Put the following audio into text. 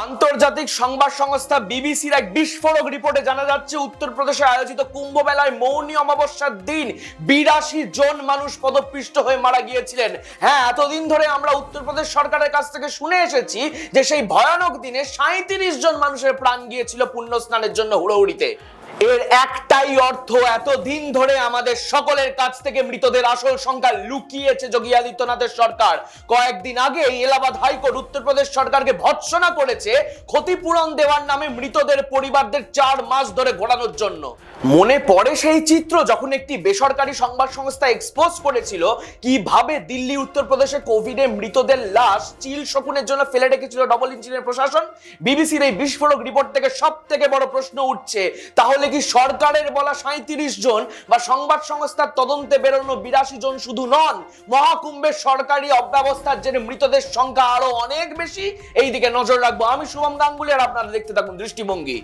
আন্তর্জাতিক সংবাদ সংস্থা বিবিসির এক বিস্ফোরক রিপোর্টে জানা যাচ্ছে উত্তরপ্রদেশে আয়োজিত কুম্ভ মেলায় মৌনী অমাবস্যার দিন ৮২ জন মানুষ পদপিষ্ট হয়ে মারা গিয়েছিলেন। হ্যাঁ, এতদিন ধরে আমরা উত্তরপ্রদেশ সরকারের কাছ থেকে শুনে এসেছি যে সেই ভয়ানক দিনে ৩৭ জন মানুষের প্রাণ গিয়েছিল পুণ্য স্নানের জন্য হুড়োহুড়িতে। এর একটাই অর্থ, এতদিন ধরে আমাদের সকলের কাছ থেকে মৃতদের আসল সংখ্যা লুকিয়েছে যোগী আদিত্যনাথের সরকার। কয়েকদিন আগে এলাহাবাদ হাইকোর্ট উত্তরপ্রদেশ সরকারকে ভৎসনা করেছে ক্ষতিপূরণ দেওয়ার নামে মৃতদের পরিবারদের ৪ মাস ধরে ঘোরানোর জন্য। মনে পড়ে সেই চিত্র যখন একটি বেসরকারি সংবাদ সংস্থা এক্সপোজ করেছিল কিভাবে দিল্লি উত্তরপ্রদেশে কোভিডে মৃতদের লাশ চিল শকুনের জন্য ফেলে রেখেছিল ডবল ইঞ্জিনের প্রশাসন। বিবিসির এই বিস্ফোরক রিপোর্ট থেকে সব থেকে বড় প্রশ্ন উঠছে, তাহলে কি সরকারের বলা ৩৭ জন বা সংবাদ সংস্থার তদন্তে বেরোনো ৮২ জন শুধু নন, মহাকুম্ভের সরকারি অব্যবস্থার জেনে মৃতদের সংখ্যা আরো অনেক বেশি? এই দিকে নজর রাখবো। আমি শুভম গাঙ্গুলি, আর আপনারা দেখতে থাকুন দৃষ্টিভঙ্গি।